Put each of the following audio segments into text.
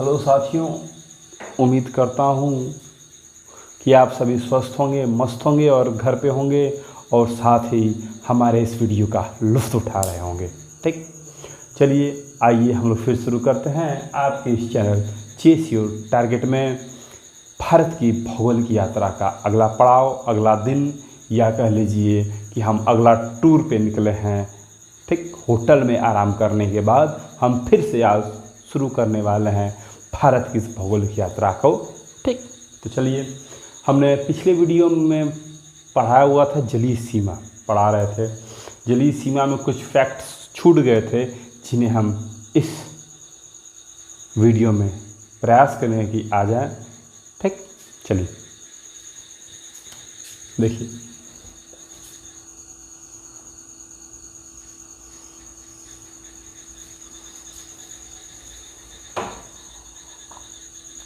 Hello साथियों, उम्मीद करता हूँ कि आप सभी स्वस्थ होंगे, मस्त होंगे और घर पे होंगे और साथ ही हमारे इस वीडियो का लुत्फ़ उठा रहे होंगे। ठीक, चलिए आइए हम लोग फिर शुरू करते हैं आपके इस चैनल चेस योर टारगेट में भारत की भूगोल की यात्रा का अगला पड़ाव, अगला दिन, या कह लीजिए कि हम अगला टूर पे निकले हैं। ठीक, होटल में आराम करने के बाद हम फिर से आज शुरू करने वाले हैं भारत की इस भौगोलिक यात्रा को। ठीक, तो चलिए, हमने पिछले वीडियो में पढ़ाया हुआ था जलीय सीमा, पढ़ा रहे थे। जलीय सीमा में कुछ फैक्ट्स छूट गए थे जिन्हें हम इस वीडियो में प्रयास करेंगे कि आ जाए। ठीक, चलिए देखिए,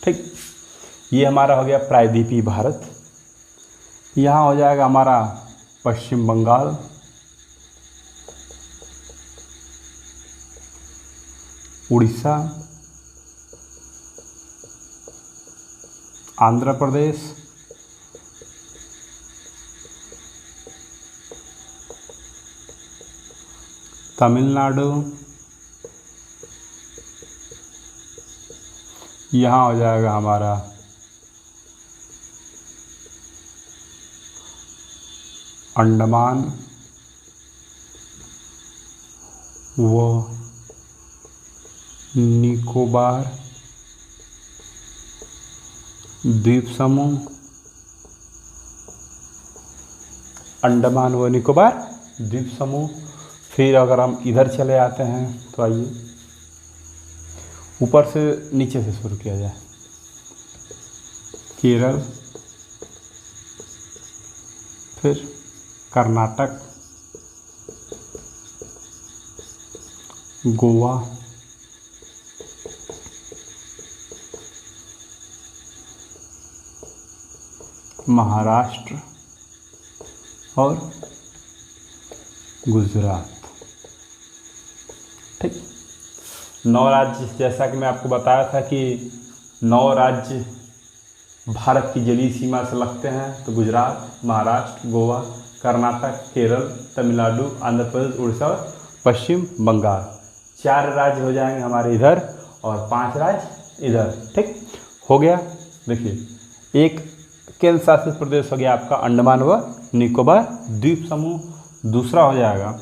ठीक, ये हमारा हो गया प्रायद्वीपीय भारत। यहाँ हो जाएगा हमारा पश्चिम बंगाल, उड़ीसा, आंध्र प्रदेश, तमिलनाडु, यहाँ हो जाएगा हमारा अंडमान व निकोबार द्वीप समूह। अंडमान व निकोबार द्वीप समूह। फिर अगर हम इधर चले आते हैं तो आइए ऊपर से नीचे से शुरू किया जाए। केरल, फिर कर्नाटक, गोवा, महाराष्ट्र और गुजरात। ठीक, 9 राज्य, जैसा कि मैं आपको बताया था कि 9 राज्य भारत की जलीय सीमा से लगते हैं। तो गुजरात, महाराष्ट्र, गोवा, कर्नाटक, केरल, तमिलनाडु, आंध्र प्रदेश, उड़ीसा और पश्चिम बंगाल। 4 राज्य हो जाएंगे हमारे इधर और 5 राज्य इधर। ठीक, हो गया। देखिए, एक केंद्र शासित प्रदेश हो गया आपका अंडमान व निकोबार द्वीप समूह। दूसरा हो जाएगा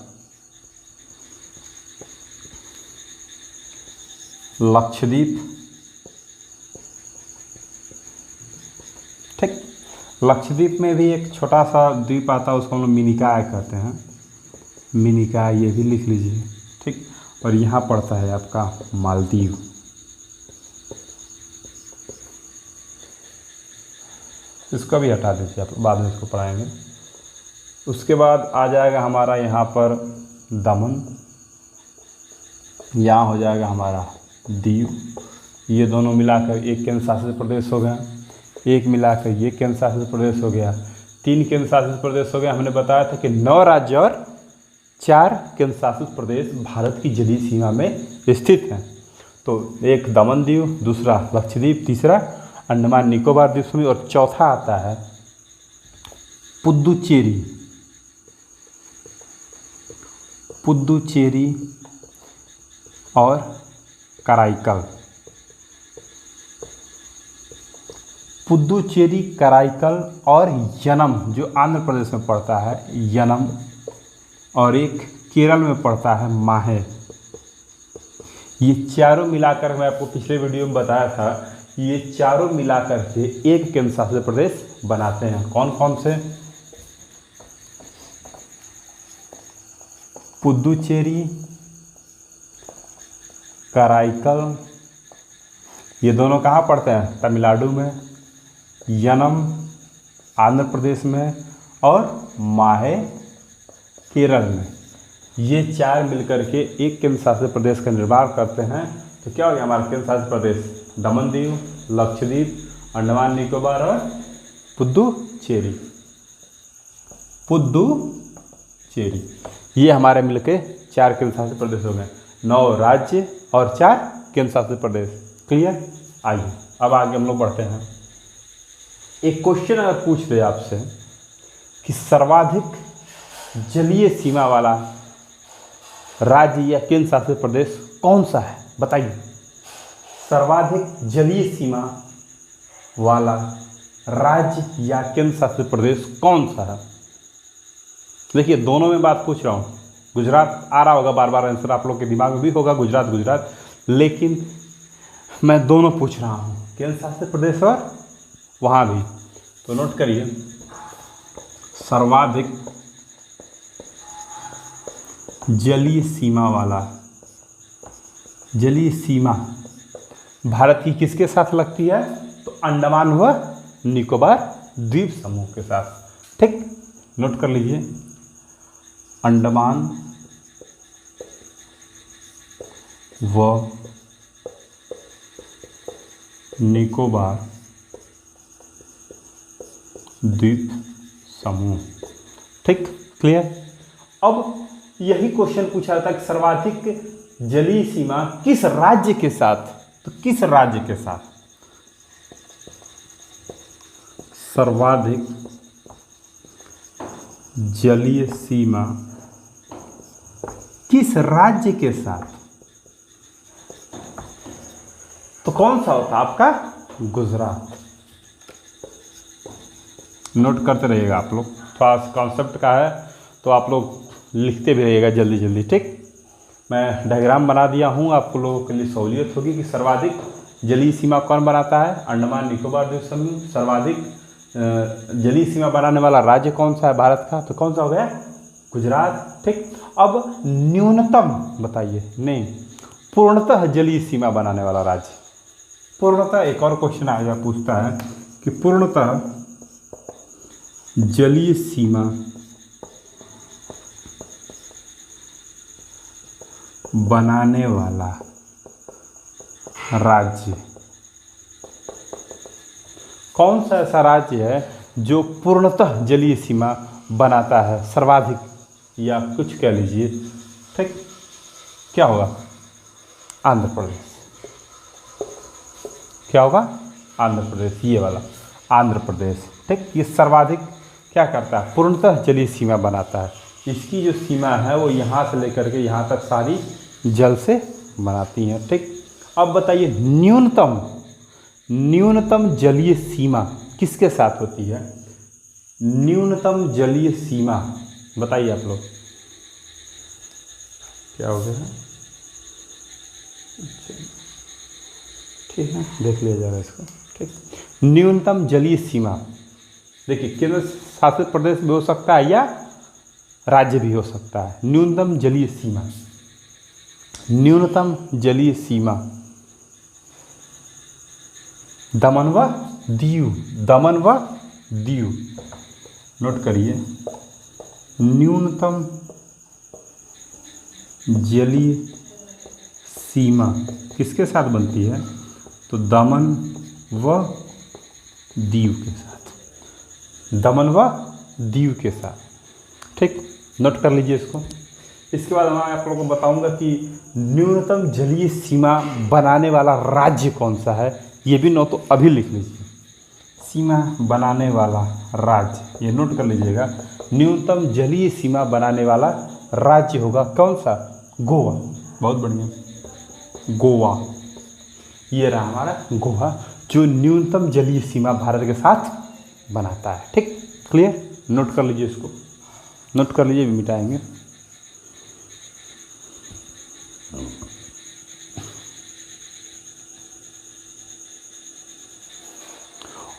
लक्षद्वीप। ठीक, लक्षद्वीप में भी एक छोटा सा द्वीप आता है, उसको हम लोग मिनिकॉय कहते हैं। मिनिकॉय, ये भी लिख लीजिए। ठीक, और यहाँ पड़ता है आपका मालदीव। इसको भी हटा दीजिए, आप बाद में इसको पढ़ाएंगे। उसके बाद आ जाएगा हमारा यहाँ पर दमन, यहाँ हो जाएगा हमारा दीव। ये दोनों मिलाकर एक केंद्र शासित प्रदेश हो गया। एक मिलाकर ये केंद्र शासित प्रदेश हो गया। 3 केंद्र शासित प्रदेश हो गया। हमने बताया था कि 9 राज्य और 4 केंद्र शासित प्रदेश भारत की जलीय सीमा में स्थित हैं। तो एक दमन दीव, दूसरा लक्षद्वीप, तीसरा अंडमान निकोबार द्वीप समूह और चौथा आता है पुद्दुचेरी। पुद्दुचेरी और कराईकल। पुद्दुचेरी, कराईकल और यनम, जो आंध्र प्रदेश में पड़ता है, यनम, और एक केरल में पड़ता है माहे। ये चारों मिलाकर, मैं आपको पिछले वीडियो में बताया था, ये चारों मिलाकर के एक केंद्र शासित प्रदेश बनाते हैं। कौन कौन से? पुद्दुचेरी, कराईकल, ये दोनों कहाँ पड़ते हैं? तमिलनाडु में। यनम आंध्र प्रदेश में और माहे केरल में। ये 4 मिलकर के एक केंद्र शासित प्रदेश का निर्माण करते हैं। तो क्या हो गया हमारा केंद्र शासित प्रदेश? दमन दीव, लक्षद्वीप, अंडमान निकोबार और पुद्दुचेरी। पुद्दुचेरी, ये हमारे मिलके 4 केंद्र शासित प्रदेश हो गए। 9 राज्य और 4 केंद्र शासित प्रदेश। क्लियर? आइए अब आगे हम लोग बढ़ते हैं। एक क्वेश्चन अगर पूछ दे आपसे कि सर्वाधिक जलीय सीमा वाला राज्य या केंद्र शासित प्रदेश कौन सा है, बताइए। सर्वाधिक जलीय सीमा वाला राज्य या केंद्र शासित प्रदेश कौन सा है? देखिए दोनों में बात पूछ रहा हूँ। गुजरात आ रहा होगा, बार बार आंसर आप लोग के दिमाग में भी होगा गुजरात गुजरात, लेकिन मैं दोनों पूछ रहा हूँ, केंद्र शासित प्रदेश और वहाँ भी। तो नोट करिए, सर्वाधिक जलीय सीमा वाला, जलीय सीमा भारत की किसके साथ लगती है? तो अंडमान व निकोबार द्वीप समूह के साथ। ठीक, नोट कर लीजिए, अंडमान व निकोबार द्वीप समूह। ठीक, क्लियर। अब यही क्वेश्चन पूछा था कि सर्वाधिक जलीय सीमा किस राज्य के साथ, तो किस राज्य के साथ? सर्वाधिक जलीय सीमा किस राज्य के साथ? तो कौन सा होता आपका? गुजरात। नोट करते रहिएगा आप लोग, थोड़ा कॉन्सेप्ट का है तो आप लोग लिखते भी रहिएगा जल्दी जल्दी। ठीक, मैं डायग्राम बना दिया हूँ, आप लोगों के लिए सहूलियत होगी कि सर्वाधिक जलीय सीमा कौन बनाता है? अंडमान निकोबार द्वीप समूह। सर्वाधिक जलीय सीमा बनाने वाला राज्य कौन सा है भारत का? तो कौन सा हो गया? गुजरात। ठीक, अब न्यूनतम बताइए, नहीं पूर्णतः जलीय सीमा बनाने वाला राज्य। पूर्णतः एक और क्वेश्चन आएगा, पूछता है कि पूर्णतः जलीय सीमा बनाने वाला राज्य कौन सा ऐसा राज्य है जो पूर्णतः जलीय सीमा बनाता है? सर्वाधिक या कुछ कह लीजिए। ठीक, क्या होगा? आंध्र प्रदेश। क्या होगा? आंध्र प्रदेश, ये वाला आंध्र प्रदेश। ठीक, ये सर्वाधिक क्या करता है? पूर्णतः जलीय सीमा बनाता है। इसकी जो सीमा है वो यहाँ से लेकर के यहाँ तक सारी जल से बनाती हैं। ठीक, अब बताइए न्यूनतम, न्यूनतम जलीय सीमा किसके साथ होती है? न्यूनतम जलीय सीमा बताइए आप लोग, क्या हो गया? ठीक है, देख लिया जाएगा इसको। ठीक, न्यूनतम जलीय सीमा, देखिए केंद्र शासित प्रदेश भी हो सकता है या राज्य भी हो सकता है। न्यूनतम जलीय सीमा, न्यूनतम जलीय सीमा दमन व दीव, दमन व दीव। नोट करिए, न्यूनतम जलीय सीमा किसके साथ बनती है? तो दमन व दीव के साथ, दमन व दीव के साथ। ठीक, नोट कर लीजिए इसको। इसके बाद मैं आप लोगों को बताऊंगा कि न्यूनतम जलीय सीमा बनाने वाला राज्य कौन सा है, ये भी नोट तो अभी लिख लीजिए। सीमा बनाने वाला राज्य, ये नोट कर लीजिएगा। न्यूनतम जलीय सीमा बनाने वाला राज्य होगा कौन सा? गोवा। बहुत बढ़िया, गोवा। ये रहा हमारा गोवा, जो न्यूनतम जलीय सीमा भारत के साथ बनाता है। ठीक, क्लियर। नोट कर लीजिए इसको, नोट कर लीजिए, भी मिटाएंगे।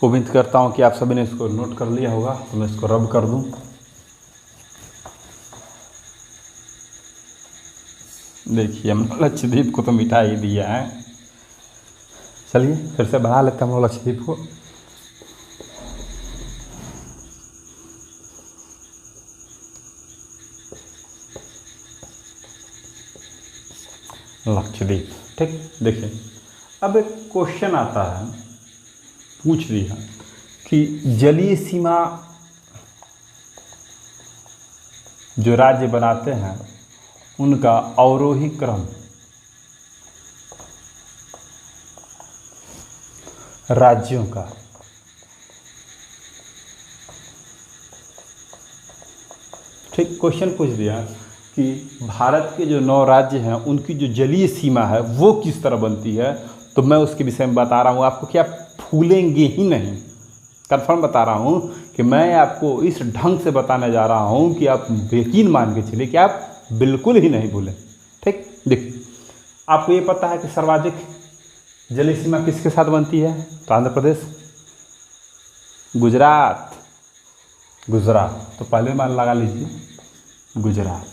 उम्मीद करता हूँ कि आप सभी ने इसको नोट कर लिया होगा, तो मैं इसको रब कर दूं। देखिए हम लक्षद्वीप को तो मिटा ही दिया है। चलिए फिर से बना लेते हैं हम लोग लक्षद्वीप को। लक्षद्वीप। ठीक, देखिए अब एक क्वेश्चन आता है, पूछ दिया कि जलीय सीमा जो राज्य बनाते हैं उनका अवरोही क्रम, राज्यों का। ठीक, क्वेश्चन पूछ दिया कि भारत के जो 9 राज्य हैं उनकी जो जलीय सीमा है वो किस तरह बनती है, तो मैं उसके विषय में बता रहा हूँ आपको कि आप फूलेंगे ही नहीं। कन्फर्म बता रहा हूँ कि मैं आपको इस ढंग से बताने जा रहा हूँ कि आप यकीन मान के चलिए कि आप बिल्कुल ही नहीं भूलें। ठीक, देखिए आपको ये पता है कि सर्वाधिक जलीय सीमा किसके साथ बनती है, तो आंध्र प्रदेश, गुजरात, तो पहले मान लगा लीजिए गुजरात।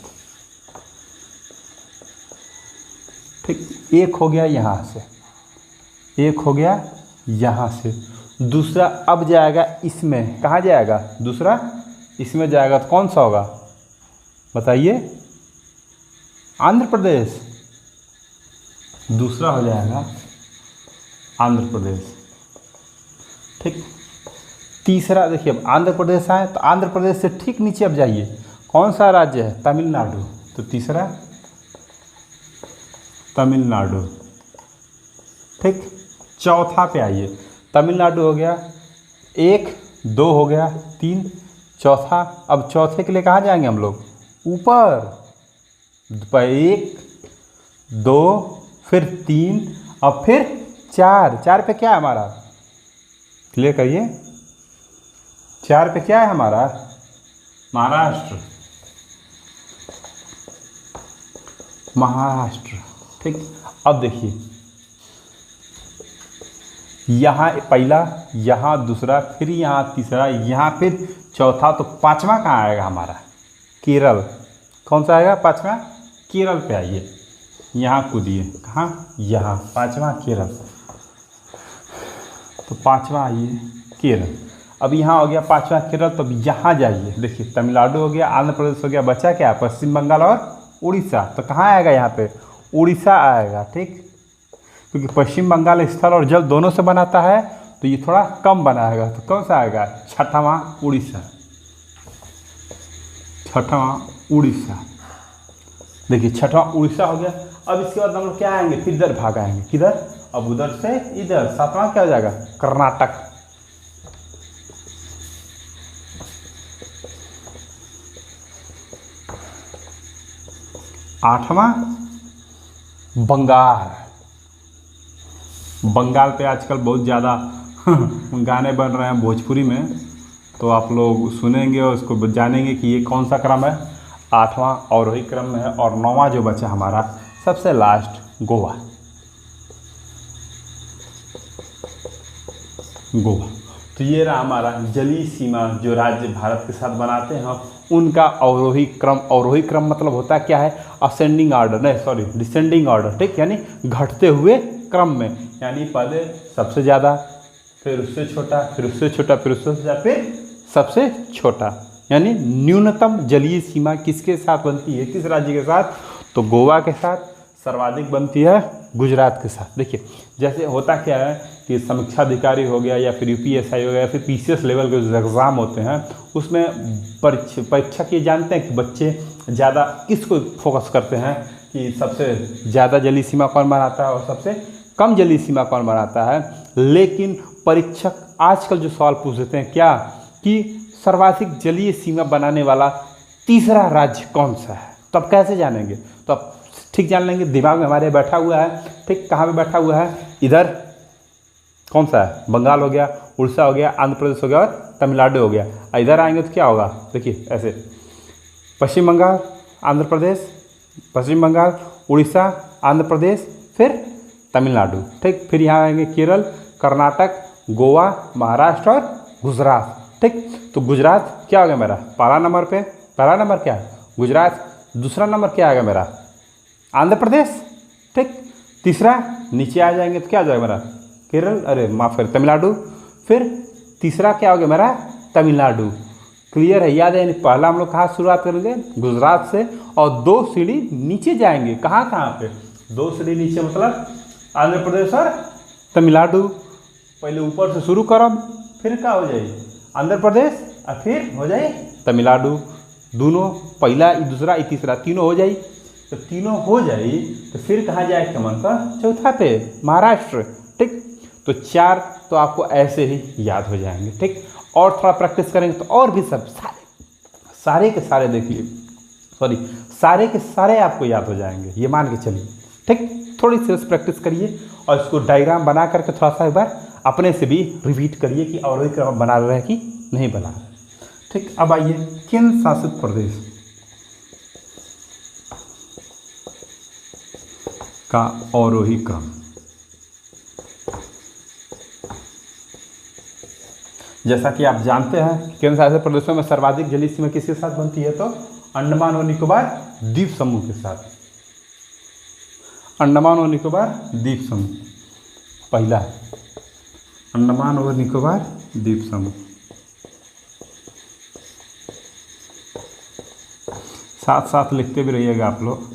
ठीक, एक हो गया यहाँ से, एक हो गया यहाँ से, दूसरा अब जाएगा इसमें, कहाँ जाएगा, दूसरा इसमें जाएगा, तो कौन सा होगा बताइए, आंध्र प्रदेश, दूसरा हो जाएगा आंध्र प्रदेश। ठीक, तीसरा देखिए अब आंध्र प्रदेश आए तो आंध्र प्रदेश से ठीक नीचे अब जाइए, कौन सा राज्य है, तमिलनाडु, तो तीसरा तमिलनाडु। ठीक, चौथा पे आइए, तमिलनाडु हो गया, 1 2 हो गया, 3, चौथा, अब चौथे के लिए कहाँ जाएंगे हम लोग, ऊपर, 1 2 फिर 3 और फिर 4 पे क्या है हमारा, क्लियर करिए, 4 पे क्या है हमारा, महाराष्ट्र, महाराष्ट्र। ठीक, अब देखिए यहाँ पहला, यहाँ दूसरा, फिर यहाँ तीसरा, यहाँ फिर चौथा, तो पांचवा कहाँ आएगा हमारा, केरल, कौन सा आएगा पांचवा, केरल पे आइए, यहाँ कूदिए, कहाँ, यहाँ पांचवा केरल, तो पांचवा आइए केरल। अब यहाँ हो गया पांचवा केरल, तो अब यहाँ जाइए, देखिए तमिलनाडु हो गया, आंध्र प्रदेश हो गया, बचा क्या, पश्चिम बंगाल और उड़ीसा, तो कहाँ आएगा यहाँ पे, उड़ीसा आएगा। ठीक, क्योंकि पश्चिम बंगाल स्थल और जल दोनों से बनाता है तो ये थोड़ा कम बनाएगा, तो कौन सा आएगा, छठवां उड़ीसा, छठवां उड़ीसा। देखिए छठवां उड़ीसा हो गया। अब इसके बाद हम लोग क्या आएंगे, फिर इधर भाग आएंगे, किधर, अब उधर से इधर, सातवां क्या हो जाएगा, कर्नाटक, आठवां बंगाल, बंगाल पे आजकल बहुत ज़्यादा गाने बन रहे हैं भोजपुरी में, तो आप लोग सुनेंगे और उसको जानेंगे कि ये कौन सा क्रम है, 8वां और वही क्रम में है। और 9वां जो बचा हमारा सबसे लास्ट, गोवा, गोवा। तो ये रहा हमारा जलीय सीमा जो राज्य भारत के साथ बनाते हैं उनका अवरोही क्रम। अवरोही क्रम मतलब होता क्या है, असेंडिंग ऑर्डर, नहीं सॉरी डिसेंडिंग ऑर्डर। ठीक, यानी घटते हुए क्रम में, यानी पहले सबसे ज़्यादा, फिर उससे छोटा, फिर उससे छोटा, फिर उससे ज़्यादा, फिर सबसे छोटा। यानी न्यूनतम जलीय सीमा किसके साथ बनती है, किस राज्य के साथ, तो गोवा के साथ। सर्वाधिक बनती है गुजरात के साथ। देखिए जैसे होता क्या है कि समीक्षा अधिकारी हो गया या फिर यूपीएसआई हो गया या फिर पीसीएस लेवल के जो एग्ज़ाम होते हैं उसमें परीक्षक ये जानते हैं कि बच्चे ज़्यादा किसको फोकस करते हैं, कि सबसे ज़्यादा जलीय सीमा कौन बनाता है और सबसे कम जलीय सीमा कौन बनाता है। लेकिन परीक्षक आजकल जो सवाल पूछ देते हैं क्या, कि सर्वाधिक जलीय सीमा बनाने वाला तीसरा राज्य कौन सा है, तो अब कैसे जानेंगे, तो अब ठीक जान लेंगे, दिमाग में हमारे बैठा हुआ है। ठीक, कहाँ पे बैठा हुआ है, इधर कौन सा है, बंगाल हो गया, उड़ीसा हो गया, आंध्र प्रदेश हो गया और तमिलनाडु हो गया। इधर आएंगे तो क्या होगा, देखिए ऐसे पश्चिम बंगाल, आंध्र प्रदेश, पश्चिम बंगाल, उड़ीसा, आंध्र प्रदेश, फिर तमिलनाडु। ठीक, फिर यहाँ आएंगे केरल, कर्नाटक, गोवा, महाराष्ट्र और गुजरात। ठीक, तो गुजरात क्या हो गया मेरा, पहला नंबर पे, पहला नंबर क्या है गुजरात, दूसरा नंबर क्या आएगा मेरा आंध्र प्रदेश। ठीक, तीसरा नीचे आ जाएंगे तो क्या आ जाएगा मेरा केरल, अरे माफ कर तमिलनाडु, फिर तीसरा क्या हो गया मेरा तमिलनाडु। क्लियर है, याद है, यानी पहला हम लोग कहाँ शुरुआत करेंगे, गुजरात से, और 2 सीढ़ी नीचे जाएंगे, कहाँ कहाँ पे, 2 सीढ़ी नीचे मतलब आंध्र प्रदेश और तमिलनाडु। पहले ऊपर से शुरू करो, फिर क्या हो जाए आंध्र प्रदेश और फिर हो जाए तमिलनाडु। दोनों, पहला दूसरा तीसरा, तीनों हो जाए। तो तीनों हो जाए तो फिर कहाँ जाए कमन का, चौथा पे महाराष्ट्र। ठीक, तो 4 तो आपको ऐसे ही याद हो जाएंगे। ठीक, और थोड़ा प्रैक्टिस करेंगे तो और भी सब सारे के सारे देखिए, सारे के सारे आपको याद हो जाएंगे, ये मान के चलिए। ठीक, थोड़ी सी बस प्रैक्टिस करिए और इसको डायग्राम बना करके थोड़ा सा एक बार अपने से भी रिपीट करिए कि और भी क्रम बना रहे हैं कि नहीं बना रहे। ठीक, अब आइए केंद्र शासित प्रदेश का अवरोही क्रम। जैसा कि आप जानते हैं केंद्र शासित प्रदेशों में सर्वाधिक जलीय सीमा किसके साथ बनती है, तो अंडमान और निकोबार द्वीप समूह के साथ। अंडमान और निकोबार द्वीप समूह पहला है, अंडमान और निकोबार द्वीप समूह। साथ साथ लिखते भी रहिएगा आप लोग,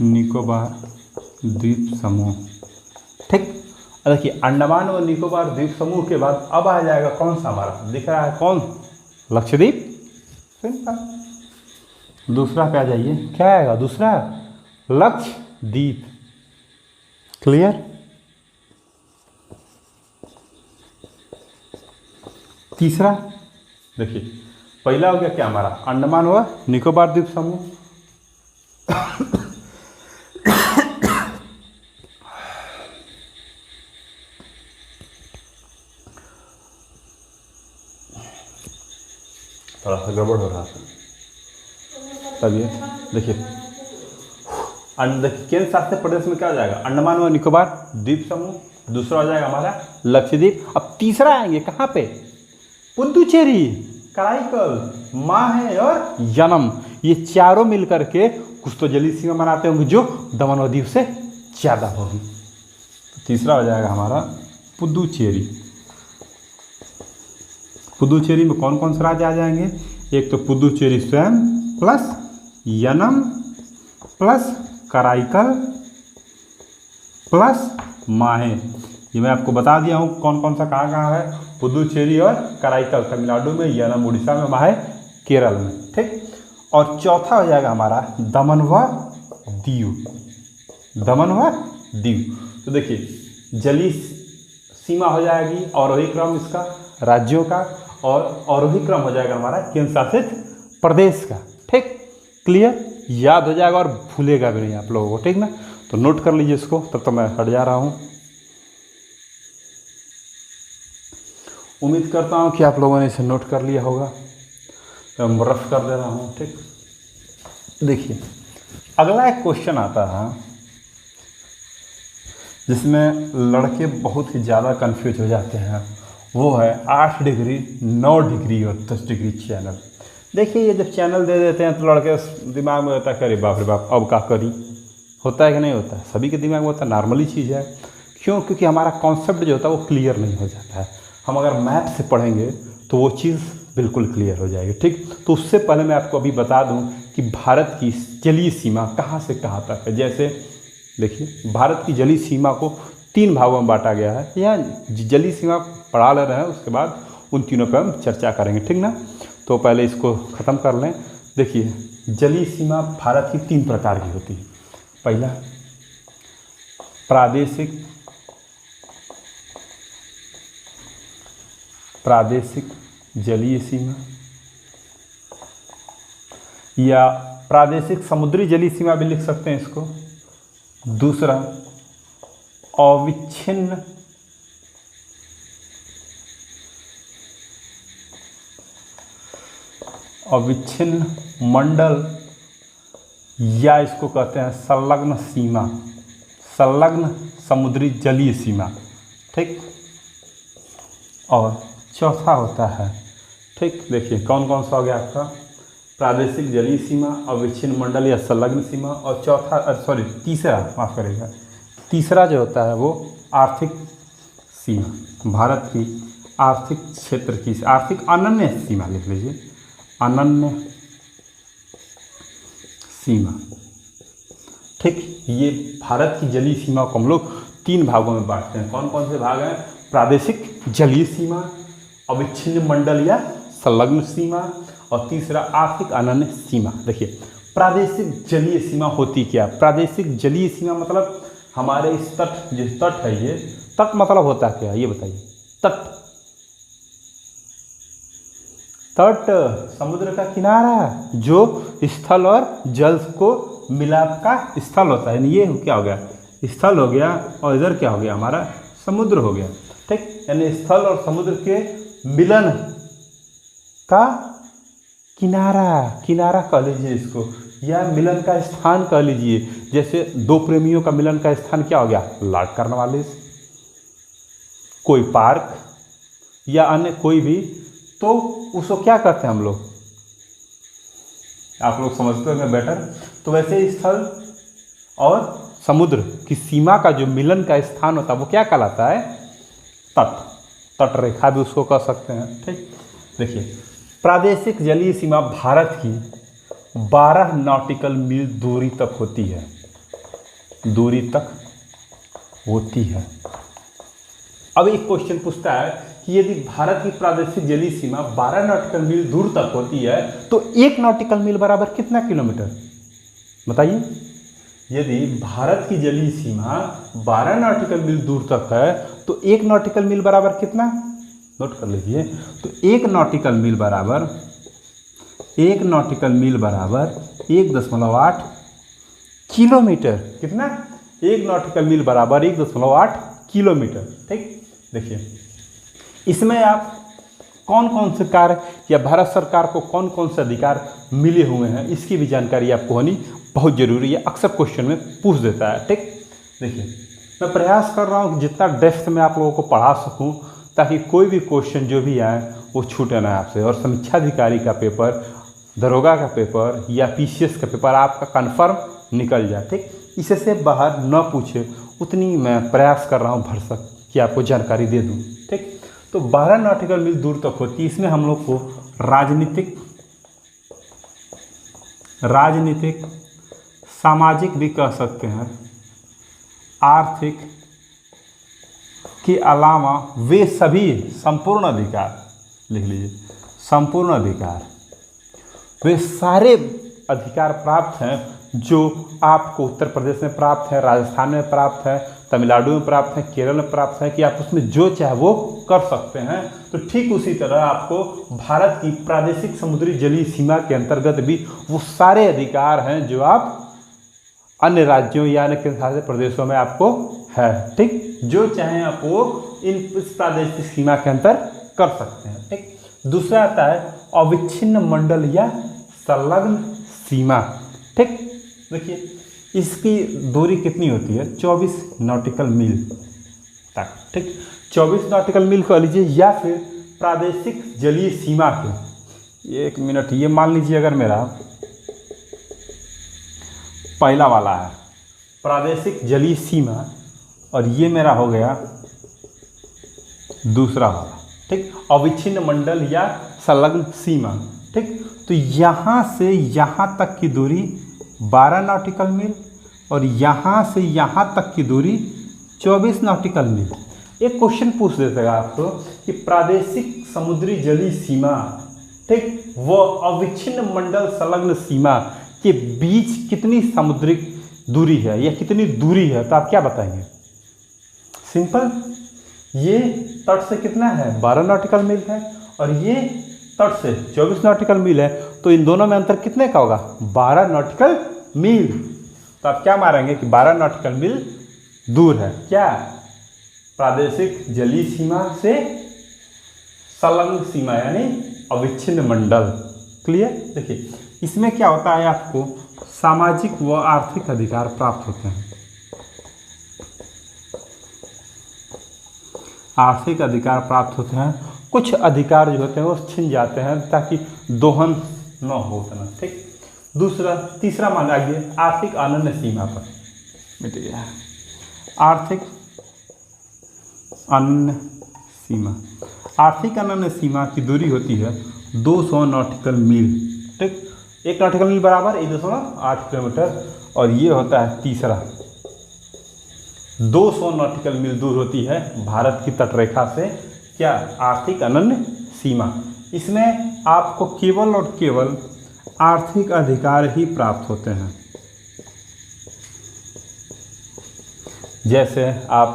निकोबार द्वीप समूह। ठीक, देखिए अंडमान और निकोबार द्वीप समूह के बाद अब आ जाएगा कौन सा हमारा दिख रहा है, कौन, लक्षद्वीप। दूसरा पे आ जाइए, क्या आएगा दूसरा, लक्षद्वीप। क्लियर। तीसरा देखिए, पहला हो गया क्या हमारा, अंडमान व निकोबार द्वीप समूह। थोड़ा सा गड़बड़ हो रहा था तभी। देखिए केंद्र शासित प्रदेश में क्या हो जाएगा, अंडमान व निकोबार द्वीप समूह। दूसरा हो जाएगा हमारा लक्षद्वीप। अब तीसरा आएंगे कहाँ पे, पुदुचेरी, कराईकल, माहे और यनम। ये चारों मिलकर के कुछ तो जलीय सीमा बनाते होंगे जो दमन व दीव से ज़्यादा होगी। तो तीसरा हो जाएगा हमारा पुदुचेरी। पुदुचेरी में कौन कौन से राज्य आ जाएंगे, एक तो पुदुचेरी स्वयं plus Yanam plus Karaikal plus माहे। ये मैं आपको बता दिया हूँ कौन कौन सा कहाँ कहाँ है, पुदुचेरी और कराईकल तमिलनाडु में, यनम उड़ीसा में, माहे केरल में। ठीक, और चौथा हो जाएगा हमारा दमन व दीव। दमन व दीव। तो देखिए जलीय सीमा हो जाएगी अवरोही क्रम इसका राज्यों का, और अवरोही क्रम हो जाएगा हमारा केंद्र शासित प्रदेश का। ठीक, क्लियर, याद हो जाएगा और भूलेगा भी नहीं आप लोगों को। ठीक ना, तो नोट कर लीजिए इसको, तब तो मैं हट जा रहा हूँ। उम्मीद करता हूँ कि आप लोगों ने इसे नोट कर लिया होगा, तो मैं रफ कर दे रहा हूँ। ठीक, देखिए अगला एक क्वेश्चन आता है जिसमें लड़के बहुत ही ज़्यादा कंफ्यूज हो जाते हैं, वो है 8 डिग्री, 9 डिग्री और 10 डिग्री चैनल। देखिए ये जब चैनल दे देते हैं तो लड़के दिमाग में होता है अरे बाप रे बाप अब क्या करी, होता है कि नहीं होता है, सभी के दिमाग में होता है, नॉर्मली चीज़ है। क्यों, क्योंकि हमारा कॉन्सेप्ट जो होता है वो क्लियर नहीं हो जाता है। हम अगर मैथ से पढ़ेंगे तो वो चीज़ बिल्कुल क्लियर हो जाएगी। ठीक, तो उससे पहले मैं आपको अभी बता दूं कि भारत की जलीय सीमा कहाँ से कहाँ तक है। जैसे देखिए भारत की जलीय सीमा को 3 भागों में बांटा गया है। यहाँ जलीय सीमा पढ़ा ले रहे हैं, उसके बाद उन तीनों पर हम चर्चा करेंगे। ठीक ना, तो पहले इसको ख़त्म कर लें। देखिए जलीय सीमा भारत की 3 प्रकार की होती है। पहला प्रादेशिक जलीय सीमा या प्रादेशिक समुद्री जलीय सीमा भी लिख सकते हैं इसको। दूसरा अविच्छिन्न मंडल, या इसको कहते हैं संलग्न सीमा, संलग्न समुद्री जलीय सीमा। ठीक, और चौथा होता है, ठीक देखिए कौन कौन सा हो गया आपका, प्रादेशिक जलीय सीमा, अविच्छिन्न मंडल या संलग्न सीमा, और चौथा तीसरा, माफ़ करिएगा, तीसरा जो होता है वो आर्थिक सीमा, भारत की आर्थिक क्षेत्र की आर्थिक अनन्य सीमा लिख लीजिए, अनन्य सीमा। ठीक, ये भारत की जलीय सीमा को हम लोग 3 भागों में बांटते हैं। कौन कौन से भाग हैं, प्रादेशिक जलीय सीमा, अविच्छिन्न मंडल या संलग्न सीमा, और तीसरा आर्थिक अनन्य सीमा। देखिए प्रादेशिक जलीय सीमा होती क्या, प्रादेशिक जलीय सीमा मतलब हमारे इस तट, जो तट है ये तट मतलब होता क्या है ये बताइए। तट, तट समुद्र का किनारा जो स्थल और जल को मिलाप का स्थल होता है। ये क्या हो गया, स्थल हो गया, और इधर क्या हो गया हमारा समुद्र हो गया। ठीक, यानी स्थल और समुद्र के मिलन का किनारा, किनारा कह लीजिए इसको, या मिलन का स्थान कह लीजिए। जैसे दो प्रेमियों का मिलन का स्थान क्या हो गया, लाड कार्नवालिस। कोई पार्क या अन्य कोई भी, तो उसको क्या कहते हैं हम लोग, आप लोग समझते होंगे बेटर। तो वैसे स्थल और समुद्र की सीमा का जो मिलन का स्थान होता है वो क्या कहलाता है, तट। तट रेखा भी उसको कह सकते हैं। ठीक, देखिए प्रादेशिक जलीय सीमा भारत की 12 नॉटिकल मील दूरी तक होती है, दूरी तक होती है। अब एक क्वेश्चन पूछता है कि यदि भारत की प्रादेशिक जलीय सीमा 12 नॉटिकल मील दूर तक होती है तो 1 नॉटिकल मील बराबर कितना किलोमीटर, बताइए। यदि भारत की जलीय सीमा 12 नॉटिकल मील दूर तक है तो 1 नॉटिकल मील बराबर कितना, नोट कर लीजिए। तो 1 नॉटिकल मील बराबर 1 नॉटिकल मील बराबर 1.8 किलोमीटर। कितना, 1 नॉटिकल मील बराबर 1.8 किलोमीटर। ठीक, देखिए इसमें आप कौन कौन से कार्य या भारत सरकार को कौन कौन से अधिकार मिले हुए हैं इसकी भी जानकारी आपको होनी बहुत ज़रूरी है, अक्सर क्वेश्चन में पूछ देता है। ठीक, देखिए मैं प्रयास कर रहा हूँ कि जितना डेप्थ में आप लोगों को पढ़ा सकूँ ताकि कोई भी क्वेश्चन जो भी आए वो छूटे ना आपसे, और समीक्षा अधिकारी का पेपर, दरोगा का पेपर या पीसीएस का पेपर आपका कन्फर्म निकल जाए। ठीक, इससे बाहर न पूछे उतनी मैं प्रयास कर रहा हूँ भरसक कि आपको जानकारी दे दूँ। ठीक, तो 12 नॉटिकल मील दूर तक होती है। इसमें हम लोग को राजनीतिक सामाजिक भी कह सकते हैं, आर्थिक के अलावा वे सभी संपूर्ण अधिकार, लिख लीजिए संपूर्ण अधिकार, वे सारे अधिकार प्राप्त हैं जो आपको उत्तर प्रदेश में प्राप्त है, राजस्थान में प्राप्त है, तमिलनाडु में प्राप्त है, केरल में प्राप्त है, कि आप उसमें जो चाहे वो कर सकते हैं। तो ठीक उसी तरह आपको भारत की प्रादेशिक समुद्री जलीय सीमा के अंतर्गत भी वो सारे अधिकार हैं जो आप अन्य राज्यों या अन्य केंद्र शासित प्रदेशों में आपको है। ठीक, जो चाहे आप वो इस प्रादेशिक सीमा के अंतर कर सकते हैं। ठीक, दूसरा आता है अविच्छिन्न मंडल या संलग्न सीमा। ठीक, देखिए इसकी दूरी कितनी होती है, 24 नॉटिकल मील तक। ठीक, 24 नॉटिकल मील कह लीजिए, या फिर प्रादेशिक जलीय सीमा के, एक मिनट, ये मान लीजिए अगर मेरा पहला वाला है प्रादेशिक जलीय सीमा और ये मेरा हो गया दूसरा वाला। ठीक, अविच्छिन्न मंडल या संलग्न सीमा। ठीक, तो यहाँ से यहाँ तक की दूरी 12 नॉटिकल मील और यहाँ से यहाँ तक की दूरी 24 नॉटिकल मील। एक क्वेश्चन पूछ देते हैं आपको कि प्रादेशिक समुद्री जलीय सीमा, ठीक, वो अविच्छिन्न मंडल संलग्न सीमा के बीच कितनी समुद्रिक दूरी है या कितनी दूरी है, तो आप क्या बताएंगे। सिंपल, ये तट से कितना है 12 नॉटिकल मील है और ये तट से 24 नॉटिकल मील है, तो इन दोनों में अंतर कितने का होगा 12 नॉटिकल मील। तो आप क्या मारेंगे कि 12 नॉटिकल मील दूर है क्या, प्रादेशिक जलीय सीमा से संलग्न सीमा यानी अविच्छिन्न मंडल। क्लियर। देखिए इसमें क्या होता है, आपको सामाजिक व आर्थिक अधिकार प्राप्त होते हैं। आर्थिक अधिकार प्राप्त होते हैं, कुछ अधिकार जो होते हैं वो छिन जाते हैं ताकि दोहन न हो उतना। ठीक, दूसरा तीसरा मान आइए आर्थिक अनन्य सीमा पर मिट गया। आर्थिक अनन्य सीमा, आर्थिक अनन्य सीमा की दूरी होती है 200 नॉटिकल मील। ठीक, 1 नॉटिकल मील बराबर 1.8 किलोमीटर, और ये होता है तीसरा 200 नॉटिकल मील दूर होती है भारत की तटरेखा से क्या, आर्थिक अनन्य सीमा। इसमें आपको केवल और केवल आर्थिक अधिकार ही प्राप्त होते हैं। जैसे आप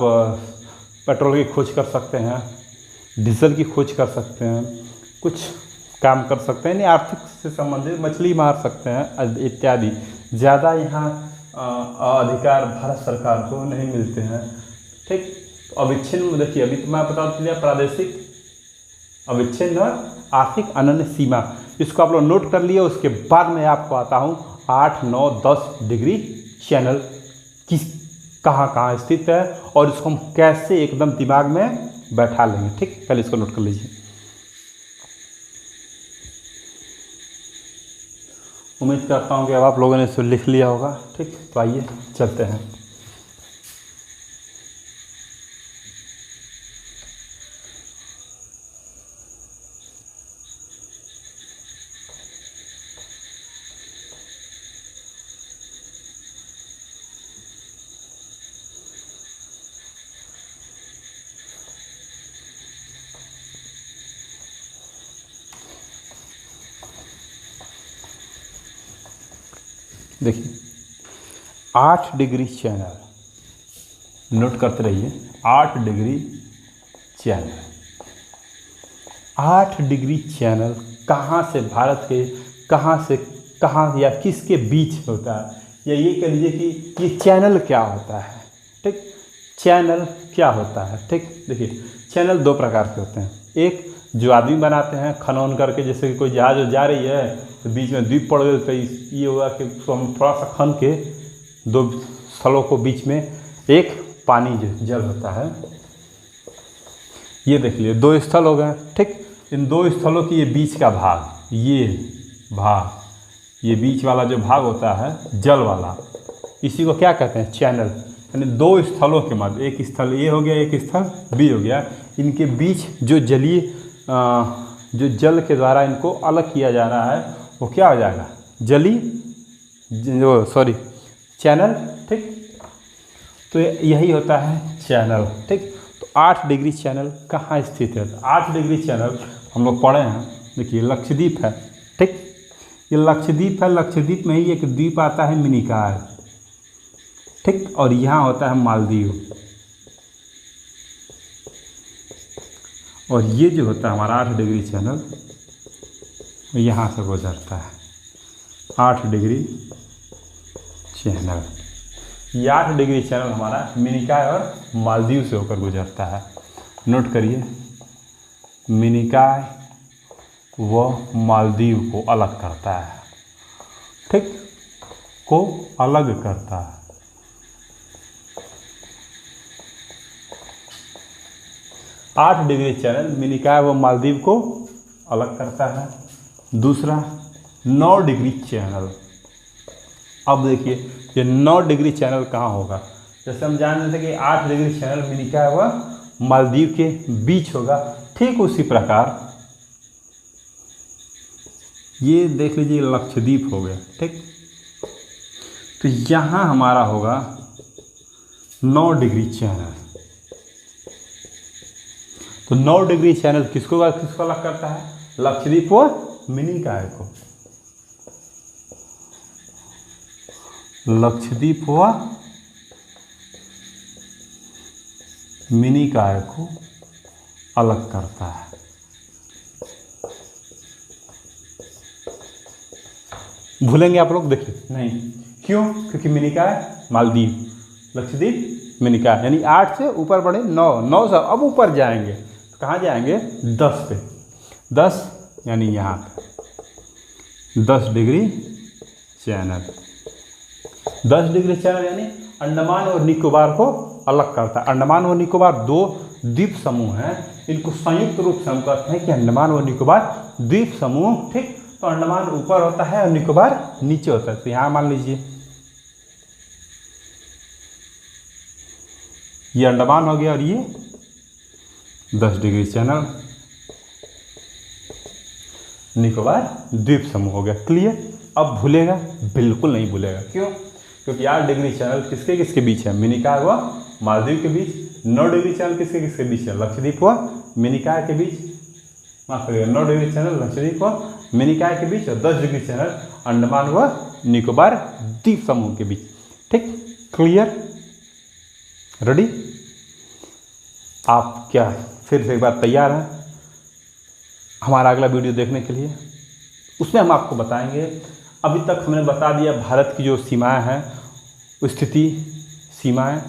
पेट्रोल की खोज कर सकते हैं, डीजल की खोज कर सकते हैं, कुछ काम कर सकते हैं, यानी आर्थिक से संबंधित मछली मार सकते हैं इत्यादि। ज़्यादा यहाँ अधिकार भारत सरकार को नहीं मिलते हैं। ठीक, अविच्छिन्न देखिए, अभी तो मैं बता दिया प्रादेशिक अविच्छिन्न और आर्थिक अनन्य सीमा, इसको आप लोग नोट कर लिए। उसके बाद मैं आपको आता हूँ 8, 9, 10 डिग्री चैनल किस कहाँ स्थित है और इसको हम कैसे एकदम दिमाग में बैठा लेंगे। ठीक, पहले इसको नोट कर लीजिए। उम्मीद करता हूँ कि अब आप लोगों ने इसको लिख लिया होगा। ठीक, तो आइए चलते हैं। देखिए 8 डिग्री चैनल, नोट करते रहिए। 8 डिग्री चैनल, 8 डिग्री चैनल कहाँ से भारत के कहाँ से कहाँ या किसके बीच होता है, या ये कह लीजिए कि ये चैनल क्या होता है। ठीक, चैनल क्या होता है। ठीक, देखिए चैनल दो प्रकार के होते हैं। एक जो आदमी बनाते हैं खनन करके, जैसे कि कोई जहाज जा रही है तो बीच में द्वीप पड़ गए, तो ये होगा कि उसको हम थोड़ा सा खन के दो स्थलों को बीच में एक पानी जो जल होता है, ये देख लिए 2 स्थल हो गए। ठीक, इन 2 स्थलों की ये बीच का भाग, ये बीच वाला जो भाग होता है जल वाला, इसी को क्या कहते हैं, चैनल। यानी 2 स्थलों के मध्य, एक स्थल ए हो गया, एक स्थल बी हो गया, इनके बीच जो जलीय जो जल के द्वारा इनको अलग किया जा रहा है वो क्या हो जाएगा, चैनल। ठीक, तो यही होता है चैनल। ठीक, तो 8 डिग्री चैनल कहाँ स्थित है, तो 8 डिग्री चैनल हम लोग पढ़े हैं। देखिए लक्षद्वीप है। ठीक, ये लक्षद्वीप है, लक्षद्वीप में ही एक द्वीप आता है मिनिकॉय। ठीक, और यहाँ होता है मालदीव, और ये जो होता है हमारा 8 डिग्री चैनल यहाँ से गुजरता है। 8 डिग्री चैनल, ये 8 डिग्री चैनल हमारा मिनिकॉय और मालदीव से होकर गुजरता है। नोट करिए, मिनिकॉय व मालदीव को अलग करता है। ठीक, को अलग करता है। आठ डिग्री चैनल मिनिकॉय व मालदीव को अलग करता है। दूसरा 9 डिग्री चैनल। अब देखिए ये 9 डिग्री चैनल कहाँ होगा, जैसे हम जान रहे थे कि 8 डिग्री चैनल मिनिकॉय व मालदीव के बीच होगा, ठीक उसी प्रकार ये देख लीजिए लक्षद्वीप हो गया। ठीक, तो यहाँ हमारा होगा 9 डिग्री चैनल। तो 9 डिग्री चैनल किसको अलग करता है, लक्षद्वीप व मिनिकॉय को। लक्षद्वीप व मिनिकॉय को अलग करता है। भूलेंगे आप लोग, देखिए नहीं, क्यों, क्योंकि मिनिकॉय मालदीव, लक्षद्वीप मिनिकॉय, यानी 8 से ऊपर बढ़े 9 से अब ऊपर जाएंगे, तो कहाँ जाएंगे 10 पे, 10 यानी यहाँ पे 10 डिग्री चैनल। 10 डिग्री चैनल यानी अंडमान और निकोबार को अलग करता है। अंडमान और निकोबार 2 द्वीप समूह हैं, इनको संयुक्त रूप से हम कहते हैं कि अंडमान और निकोबार द्वीप समूह। ठीक, तो अंडमान ऊपर होता है और निकोबार नीचे होता है। तो यहाँ मान लीजिए ये अंडमान हो गया और ये 10 डिग्री चैनल निकोबार द्वीप समूह हो गया। क्लियर, अब भूलेगा, बिल्कुल नहीं भूलेगा। क्यों, क्योंकि 8 डिग्री चैनल किसके किसके बीच है, मिनिकॉय व मालदीव के बीच। 9 डिग्री चैनल किसके किसके बीच है, लक्षद्वीप व मिनिकॉय के बीच। माफ करिएगा, 9 डिग्री चैनल लक्षद्वीप व मिनिकॉय के बीच और 10 डिग्री चैनल अंडमान व निकोबार द्वीप समूह के बीच। ठीक, क्लियर, रेडी। आप क्या फिर से एक बार तैयार हैं हमारा अगला वीडियो देखने के लिए? उसमें हम आपको बताएंगे, अभी तक हमने बता दिया भारत की जो सीमाएं हैं, स्थिति सीमाएं,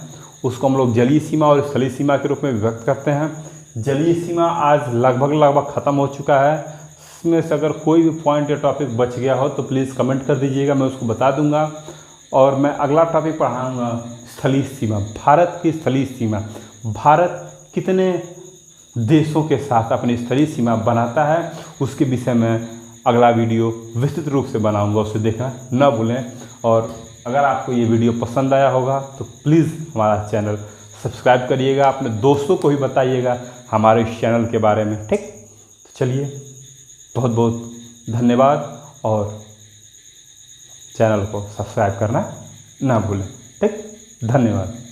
उसको हम लोग जलीय सीमा और स्थलीय सीमा के रूप में विभक्त करते हैं। जलीय सीमा आज लगभग ख़त्म हो चुका है। इसमें से अगर कोई भी पॉइंट या टॉपिक बच गया हो तो प्लीज़ कमेंट कर दीजिएगा, मैं उसको बता दूंगा। और मैं अगला टॉपिक पढ़ाऊँगा स्थलीय सीमा, भारत की स्थलीय सीमा। भारत कितने देशों के साथ अपनी स्थलीय सीमा बनाता है, उसके विषय में अगला वीडियो विस्तृत रूप से बनाऊंगा, उसे देखना न भूलें। और अगर आपको ये वीडियो पसंद आया होगा तो प्लीज़ हमारा चैनल सब्सक्राइब करिएगा, अपने दोस्तों को भी बताइएगा हमारे इस चैनल के बारे में। ठीक, तो चलिए, बहुत बहुत धन्यवाद और चैनल को सब्सक्राइब करना ना भूलें। ठीक, धन्यवाद।